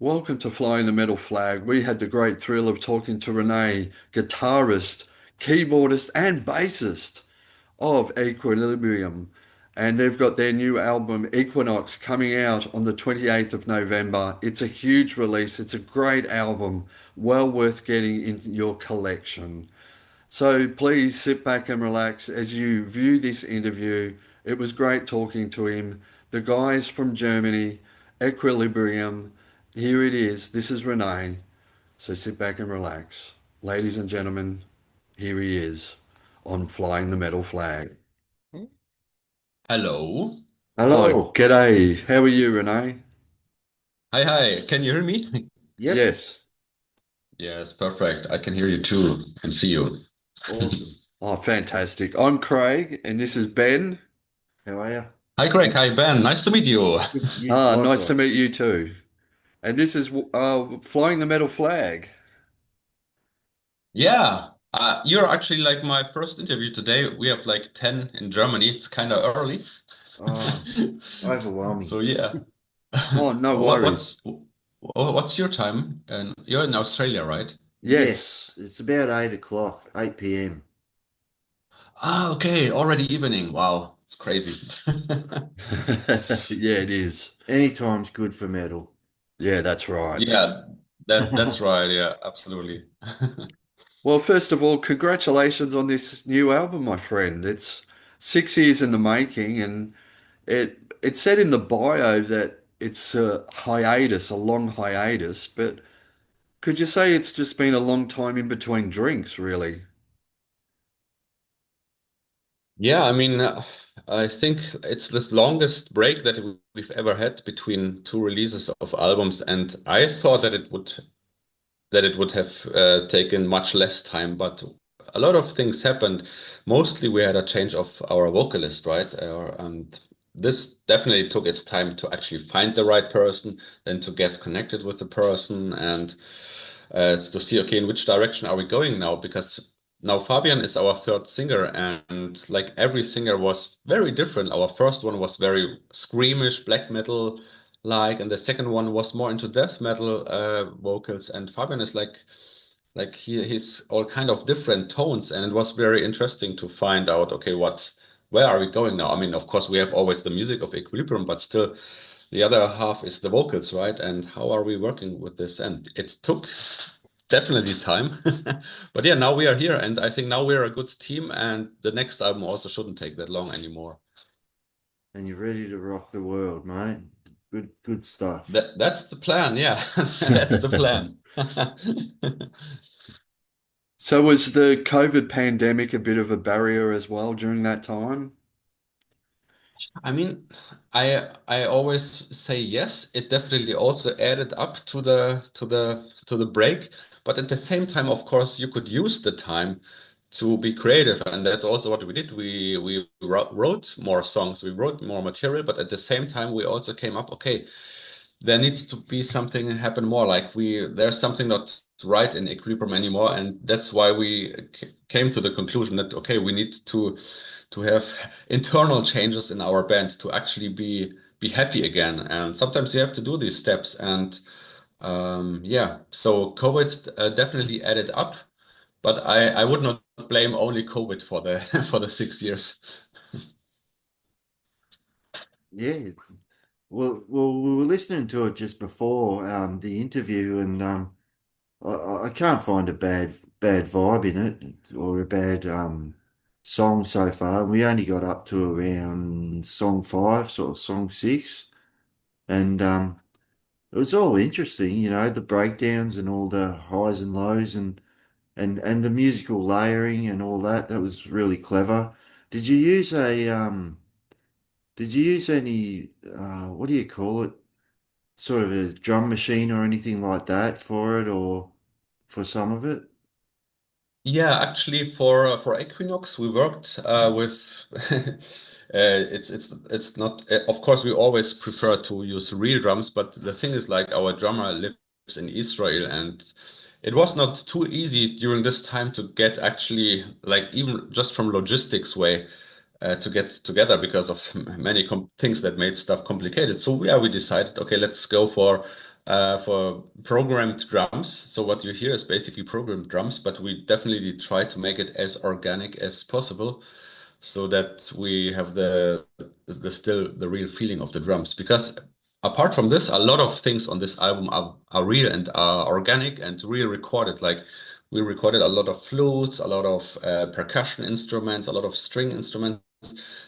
Welcome to Flying the Metal Flag. We had the great thrill of talking to René, guitarist, keyboardist, and bassist of Equilibrium. And they've got their new album, Equinox, coming out on the 28th of November. It's a huge release. It's a great album, well worth getting in your collection. So please sit back and relax as you view this interview. It was great talking to him. The guys from Germany, Equilibrium. Here it is. This is Renee. So sit back and relax. Ladies and gentlemen, here he is on Flying the Metal Flag. Hello. Oh, Hello. g'day. How are you, Renee? Hi, hi. Can you hear me? Yep. Yes. Yes, perfect. I can hear you too and see you. Awesome. Oh, fantastic. I'm Craig, and this is Ben. How are you? Hi, Greg. Hi, Ben. Nice to meet you. You Ah, nice to likewise. meet you too. And this is Flying the Metal Flag. Yeah, you're actually like my first interview today. We have like 10 in Germany. It's kind of early. Oh, overwhelming. So yeah. Oh, no What, worries. what's what's your time? And you're in Australia, right? Yes. Yes, it's about 8 o'clock, 8 p.m. Ah, okay. Already evening. Wow. It's crazy. Yeah, it is. Anytime's good for metal. Yeah, that's right. Yeah, that's right. Yeah, absolutely. Well, first of all, congratulations on this new album, my friend. It's 6 years in the making, and it said in the bio that it's a hiatus, a long hiatus, but could you say it's just been a long time in between drinks, really? Yeah, I mean, I think it's this longest break that we've ever had between two releases of albums, and I thought that it would have taken much less time, but a lot of things happened. Mostly, we had a change of our vocalist, right? And this definitely took its time to actually find the right person, then to get connected with the person, and to see, okay, in which direction are we going now? Because now Fabian is our third singer, and like every singer was very different. Our first one was very screamish, black metal like, and the second one was more into death metal vocals, and Fabian is like he's all kind of different tones, and it was very interesting to find out, okay, where are we going now? I mean, of course, we have always the music of Equilibrium, but still the other half is the vocals, right? And how are we working with this? And it took definitely time. But yeah, now we are here, and I think now we're a good team, and the next album also shouldn't take that long anymore. And you're ready to rock the world, mate. Good stuff. That's the plan, yeah. That's the plan. So was the COVID pandemic a bit of a barrier as well during that time? I mean, I always say yes. It definitely also added up to the break, but at the same time, of course, you could use the time to be creative, and that's also what we did. We wrote more songs, we wrote more material, but at the same time, we also came up, okay, there needs to be something happen more. Like there's something not right in Equilibrium anymore, and that's why we came to the conclusion that okay, we need to have internal changes in our band to actually be happy again. And sometimes you have to do these steps. And yeah, so COVID definitely added up, but I would not blame only COVID for the for the 6 years. Yeah. Well, we were listening to it just before the interview, and I can't find a bad vibe in it or a bad song so far. We only got up to around song five, sort of song six, and it was all interesting, the breakdowns and all the highs and lows and the musical layering and all that. That was really clever. Did you use a did you use any what do you call it? Sort of a drum machine or anything like that for it or for some of it? Yeah, actually, for Equinox, we worked with. It's not. Of course, we always prefer to use real drums, but the thing is, like our drummer lives in Israel, and it was not too easy during this time to get actually like even just from logistics way to get together because of many things that made stuff complicated. So yeah, we decided, okay, let's go for for programmed drums. So what you hear is basically programmed drums, but we definitely try to make it as organic as possible so that we have the still the real feeling of the drums. Because apart from this, a lot of things on this album are real and are organic and real recorded. Like we recorded a lot of flutes, a lot of percussion instruments, a lot of string instruments.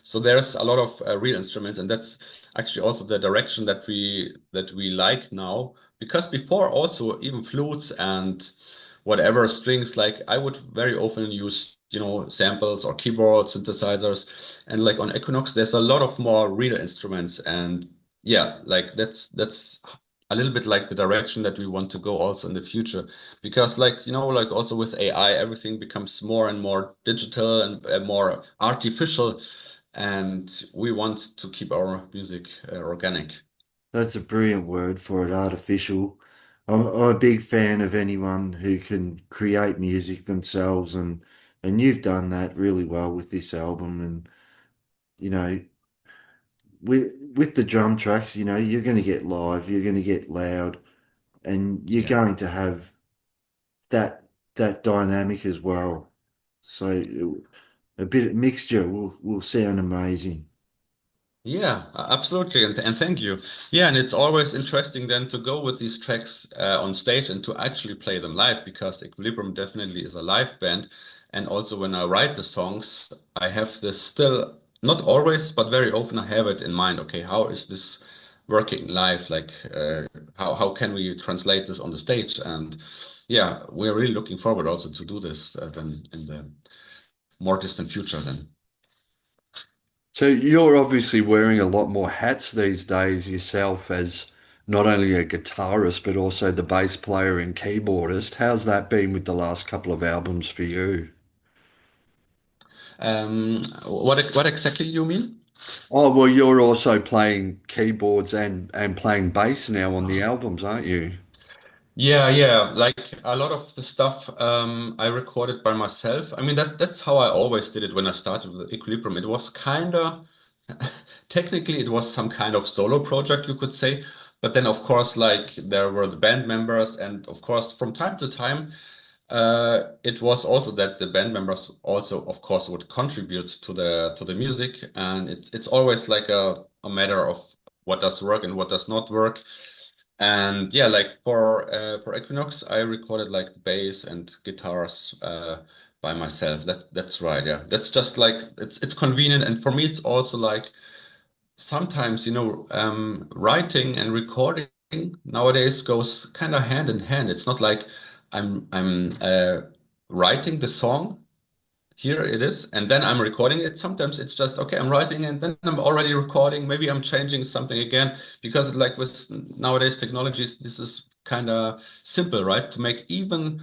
So there's a lot of real instruments, and that's actually also the direction that we like now. Because before also even flutes and whatever strings, like I would very often use, samples or keyboard synthesizers, and like on Equinox, there's a lot of more real instruments, and yeah, like that's a little bit like the direction that we want to go also in the future, because like like also with AI, everything becomes more and more digital and more artificial, and we want to keep our music organic. That's a brilliant word for it, artificial. I'm a big fan of anyone who can create music themselves, and you've done that really well with this album. And you know, with the drum tracks, you're going to get live, you're going to get loud, and you're Yeah. going to have that that dynamic as well. So a bit of mixture will sound amazing. Yeah, absolutely, and thank you. Yeah, and it's always interesting then to go with these tracks on stage and to actually play them live, because Equilibrium definitely is a live band. And also when I write the songs, I have this still, not always, but very often I have it in mind. Okay, how is this working live? Like, how can we translate this on the stage? And yeah, we're really looking forward also to do this then in the more distant future then. So you're obviously wearing a lot more hats these days yourself as not only a guitarist but also the bass player and keyboardist. How's that been with the last couple of albums for you? What exactly you mean? Oh, well, you're also playing keyboards and playing bass now on the albums, aren't you? Yeah, yeah. Like a lot of the stuff I recorded by myself. I mean that's how I always did it when I started with Equilibrium. It was kind of technically it was some kind of solo project, you could say. But then of course like there were the band members, and of course from time to time it was also that the band members also of course would contribute to the music, and it's always like a matter of what does work and what does not work. And yeah, like for Equinox, I recorded like the bass and guitars by myself. That's right. Yeah, that's just like it's convenient, and for me, it's also like sometimes writing and recording nowadays goes kind of hand in hand. It's not like I'm writing the song, here it is, and then I'm recording it. Sometimes it's just okay, I'm writing and then I'm already recording. Maybe I'm changing something again, because like with nowadays technologies, this is kind of simple, right? To make even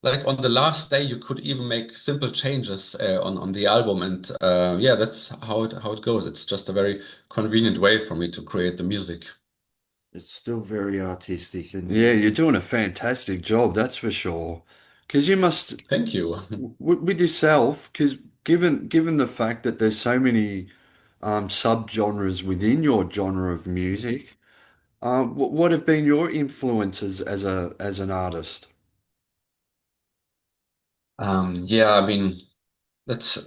like on the last day, you could even make simple changes on the album, and yeah, that's how it goes. It's just a very convenient way for me to create the music. It's still very artistic, Yeah, and you're doing a fantastic job, that's for sure. Because you must, Thank you. with yourself, because given the fact that there's so many subgenres within your genre of music, what have been your influences as an artist? Yeah, I mean, that's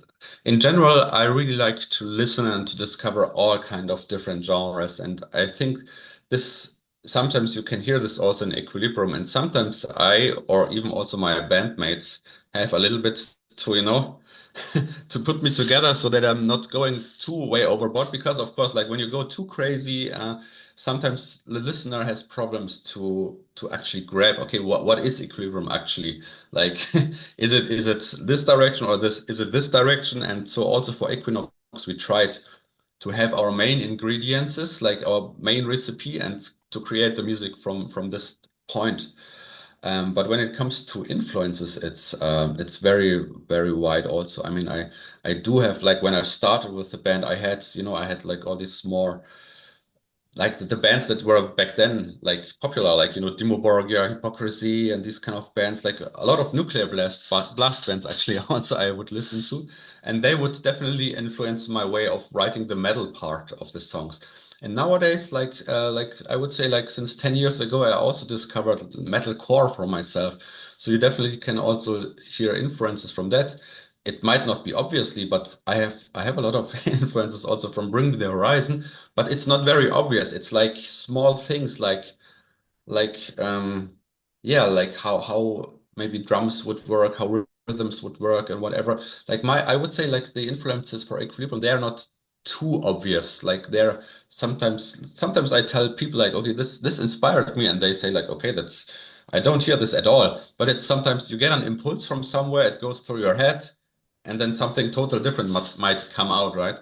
in general, I really like to listen and to discover all kind of different genres. And I think this sometimes you can hear this also in Equilibrium. And sometimes I, or even also my bandmates, have a little bit to, to put me together so that I'm not going too way overboard. Because of course, like when you go too crazy, sometimes the listener has problems to actually grab, okay, what is Equilibrium actually? Like, is it this direction, or this is it this direction? And so also for Equinox, we tried to have our main ingredients, like our main recipe, and to create the music from this point. But when it comes to influences, it's very very wide also. I mean, I do have like when I started with the band, I had like all these more like the bands that were back then like popular, like Dimmu Borgir, Hypocrisy, and these kind of bands, like a lot of nuclear blast bands actually also I would listen to, and they would definitely influence my way of writing the metal part of the songs. And nowadays, like I would say, like since 10 years ago, I also discovered metalcore for myself. So you definitely can also hear influences from that. It might not be obviously, but I have a lot of influences also from Bring Me the Horizon, but it's not very obvious. It's like small things like yeah, like how maybe drums would work, how rhythms would work and whatever. Like my I would say like the influences for Equilibrium, they are not too obvious. Like they're sometimes I tell people like, okay, this inspired me, and they say like, okay, that's I don't hear this at all. But it's sometimes you get an impulse from somewhere, it goes through your head, and then something totally different might come out, right?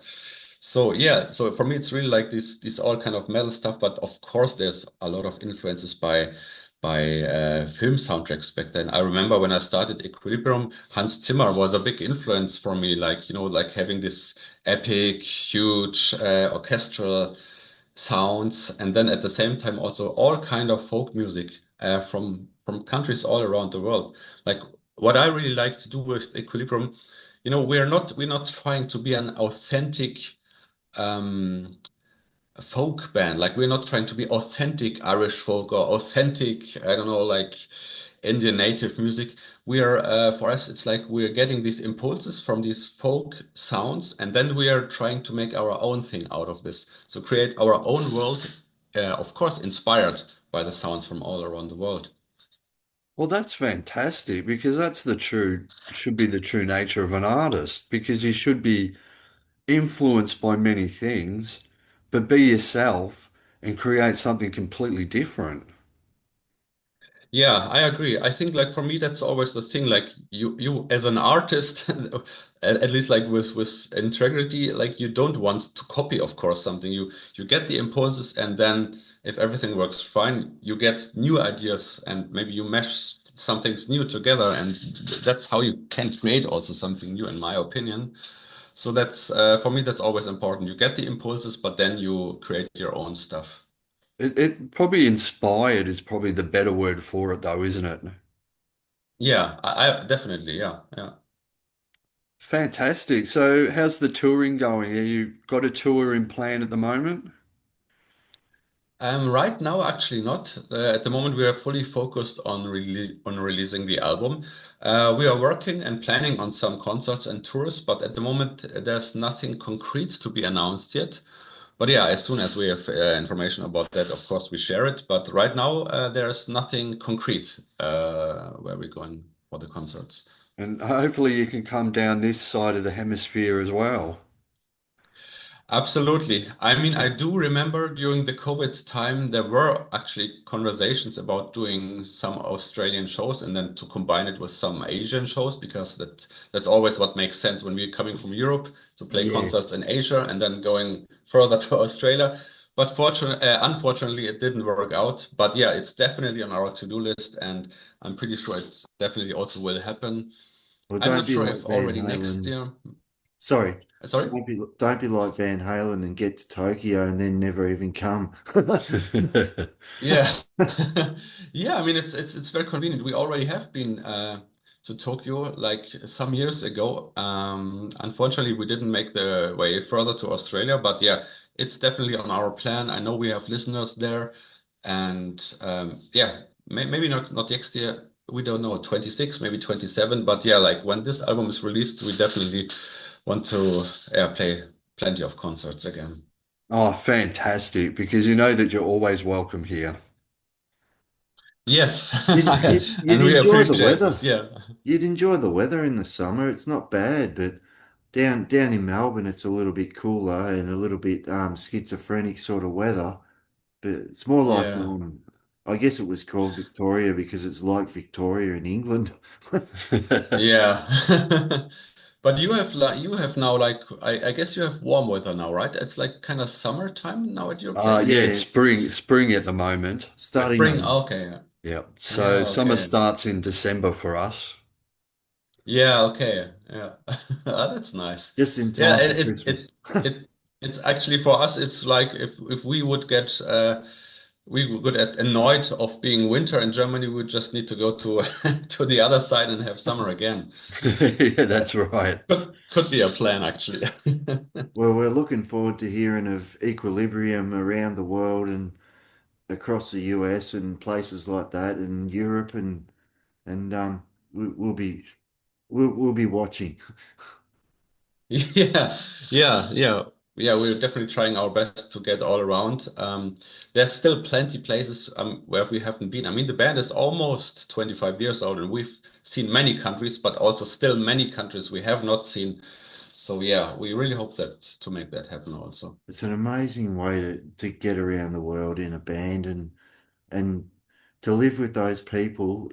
So yeah, so for me it's really like this all kind of metal stuff, but of course there's a lot of influences by film soundtracks back then. I remember when I started Equilibrium, Hans Zimmer was a big influence for me, like like having this epic, huge orchestral sounds, and then at the same time also all kind of folk music from countries all around the world. Like what I really like to do with Equilibrium, we're not trying to be an authentic um, folk band. Like we're not trying to be authentic Irish folk or authentic, I don't know, like Indian native music. For us, it's like we're getting these impulses from these folk sounds, and then we are trying to make our own thing out of this. So create our own world, of course, inspired by the sounds from all around the world. Well, that's fantastic because should be the true nature of an artist because you should be influenced by many things, but be yourself and create something completely different. Yeah, I agree. I think like for me that's always the thing. Like you as an artist, at least like with integrity, like you don't want to copy, of course, something. You get the impulses, and then if everything works fine, you get new ideas, and maybe you mesh some things new together, and that's how you can create also something new, in my opinion. So that's for me that's always important. You get the impulses, but then you create your own stuff. It probably inspired is probably the better word for it though, isn't it? Yeah, I definitely, yeah, yeah. Fantastic. So how's the touring going? Are you got a tour in plan at the moment? Right now, actually not. At the moment, we are fully focused on releasing the album. We are working and planning on some concerts and tours, but at the moment, there's nothing concrete to be announced yet. But yeah, as soon as we have information about that, of course, we share it. But right now, there's nothing concrete where we're going for the concerts. And hopefully you can come down this side of the hemisphere as well. Absolutely. I mean, I do remember during the COVID time, there were actually conversations about doing some Australian shows and then to combine it with some Asian shows because that's always what makes sense when we're coming from Europe to play Yeah. concerts in Asia and then going further to Australia. But unfortunately, it didn't work out. But yeah, it's definitely on our to-do list, and I'm pretty sure it definitely also will happen. Well, I'm don't not be sure like if Van already next Halen. year. Sorry. Sorry? Don't be like Van Halen and get to Tokyo and then never even come. Yeah. Yeah, I mean it's very convenient. We already have been to Tokyo like some years ago. Unfortunately, we didn't make the way further to Australia, but yeah, it's definitely on our plan. I know we have listeners there, and yeah, maybe not next year. We don't know, 26, maybe 27, but yeah, like when this album is released, we definitely want to play plenty of concerts again. Oh, fantastic. Because you know that you're always welcome here. Yes, You'd and we enjoy the appreciate weather. this. Yeah. You'd enjoy the weather in the summer. It's not bad, but down in Melbourne, it's a little bit cooler and a little bit schizophrenic sort of weather. But it's more like Yeah. I guess it was called Victoria because it's like Victoria in England. Yeah. But you have now like I guess you have warm weather now, right? It's like kind of summertime now at your Yeah, place. Yeah, it's spring at the moment. starting Spring. on Okay. Yeah. Yeah, So summer okay. starts in December for us. Yeah, okay. Yeah. That's nice. just in Yeah, time for Christmas. it's actually for us it's like if we would get we would get annoyed of being winter in Germany. We just need to go to to the other side and have summer again. Yeah, that's right. Could be a plan actually. Well, we're looking forward to hearing of Equilibrium around the world and across the US and places like that, and Europe, and we'll be we'll be watching. Yeah, yeah. We're definitely trying our best to get all around. There's still plenty places where we haven't been. I mean, the band is almost 25 years old, and we've seen many countries, but also still many countries we have not seen. So yeah, we really hope that to make that happen also. It's an amazing way to get around the world in a band and to live with those people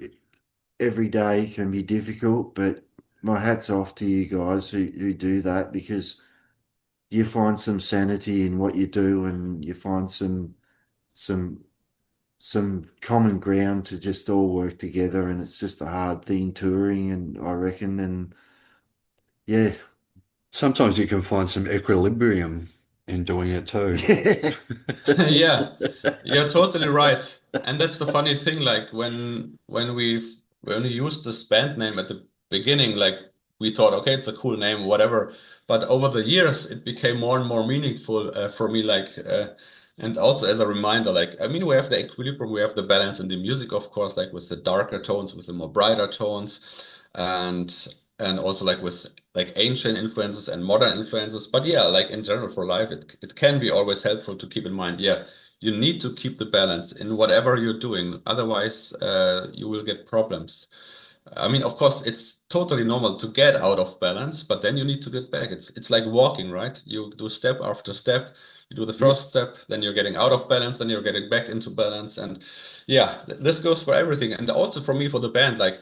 every day can be difficult, but my hat's off to you guys who do that because you find some sanity in what you do and you find some some common ground to just all work together, and it's just a hard thing touring, and I reckon, and yeah. Sometimes you can find some equilibrium in doing it too. Yeah, you're totally right. And that's the funny thing, like when we used this band name at the beginning, like we thought, okay, it's a cool name, whatever. But over the years, it became more and more meaningful for me, and also as a reminder, like I mean, we have the equilibrium, we have the balance in the music, of course, like with the darker tones, with the more brighter tones, and and also like with like ancient influences and modern influences. But yeah, like in general for life, it can be always helpful to keep in mind, yeah, you need to keep the balance in whatever you're doing. Otherwise, you will get problems. I mean, of course, it's totally normal to get out of balance, but then you need to get back. It's like walking, right? You do step after step. You do the Yeah. first step, then you're getting out of balance, then you're getting back into balance. And yeah, this goes for everything. And also for me, for the band, like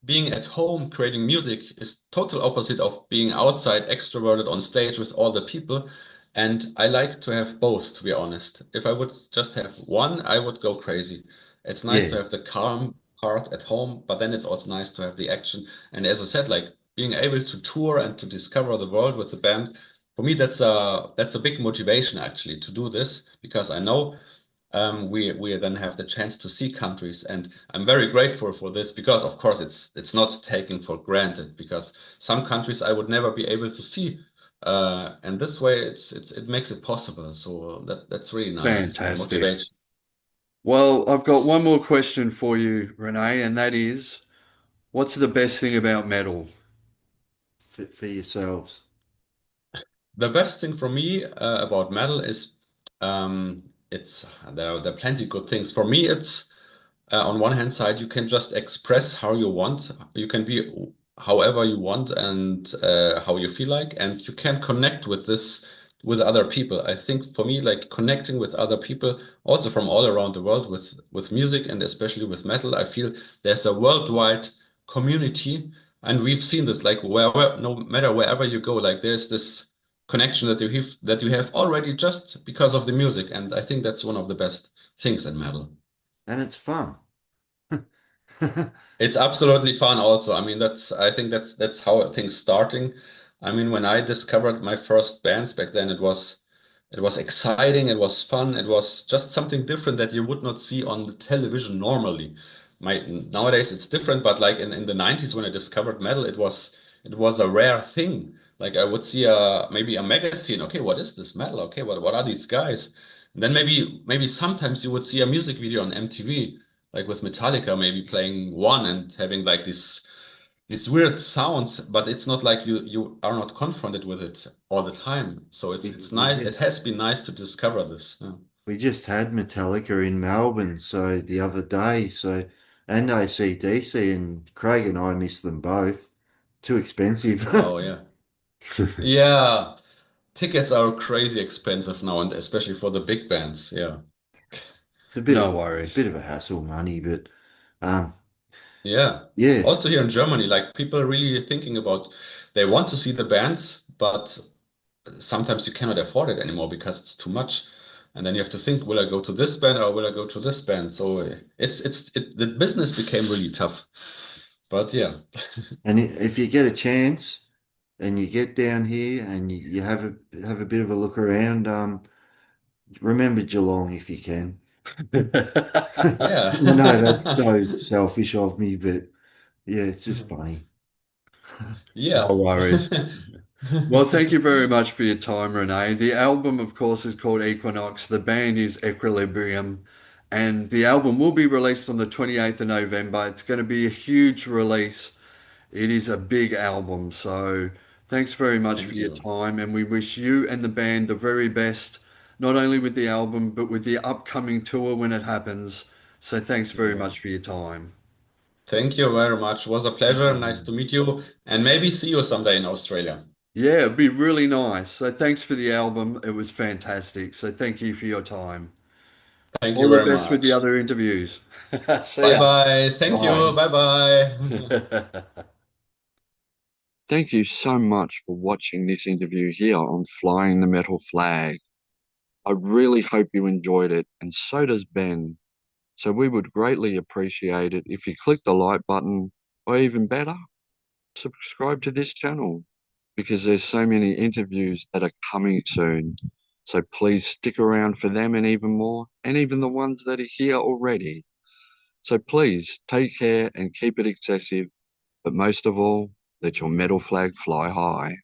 being at home creating music is total opposite of being outside extroverted on stage with all the people, and I like to have both, to be honest. If I would just have one, I would go crazy. It's nice to Yeah. have the calm part at home, but then it's also nice to have the action. And as I said, like being able to tour and to discover the world with the band, for me that's a big motivation actually to do this, because I know we then have the chance to see countries, and I'm very grateful for this because, of course, it's not taken for granted because some countries I would never be able to see, and this way it makes it possible. So that's really nice and Fantastic. motivation. Well, I've got one more question for you, Renee, and that is, what's the best thing about metal? For yourselves. The best thing for me about metal is it's there are plenty good things. For me, it's on one hand side, you can just express how you want. You can be however you want and how you feel like, and you can connect with this with other people. I think for me, like connecting with other people, also from all around the world, with music and especially with metal, I feel there's a worldwide community, and we've seen this like wherever, no matter wherever you go, like there's this connection that you have already just because of the music, and I think that's one of the best things in metal. And it's fun. It's absolutely fun also. I mean, I think that's how things starting. I mean, when I discovered my first bands back then, it was exciting, it was fun, it was just something different that you would not see on the television normally. Nowadays it's different, but like in the 90s when I discovered metal, it was a rare thing. Like I would see maybe a magazine. Okay, what is this metal? Okay, what are these guys? And then maybe sometimes you would see a music video on MTV like with Metallica, maybe playing one and having like these weird sounds, but it's not like you are not confronted with it all the time. So it's We nice. It just has been nice to discover this. Yeah. we just had Metallica in Melbourne so the other day, so and AC/DC, and Craig and I miss them both. Too expensive. Oh yeah, yeah. Tickets are crazy expensive now, and especially for the big bands. Yeah, No It's a worries. bit of a hassle money, but um yeah. yeah. Also here in Germany, like people are really thinking about they want to see the bands, but sometimes you cannot afford it anymore because it's too much. And then you have to think, will I go to this band or will I go to this band? So the business became really tough. But yeah. And if you get a chance and you get down here and you have a bit of a look around, remember Geelong if you can. Yeah. I know that's so selfish of me, but yeah, it's just funny. No Yeah. worries. Well, thank you very much for your time, Renee. The album, of course, is called Equinox. The band is Equilibrium. And the album will be released on the 28th of November. It's going to be a huge release. It is a big album. So thanks very much for Thank your you. time. And we wish you and the band the very best, not only with the album, but with the upcoming tour when it happens. So thanks very Yeah. much for your time. Thank you very much. It was a pleasure. Nice to meet you and maybe see you someday in Australia. Yeah, it'd be really nice. So thanks for the album. It was fantastic. So thank you for your time. Thank you All the very best with the much. other interviews. See Bye ya. bye. Thank you. Bye. Bye bye. Thank you so much for watching this interview here on Flying the Metal Flag. I really hope you enjoyed it, and so does Ben. So we would greatly appreciate it if you click the like button, or even better, subscribe to this channel because there's so many interviews that are coming soon. So please stick around for them and even more, and even the ones that are here already. So please take care and keep it excessive, but most of all, let your metal flag fly high.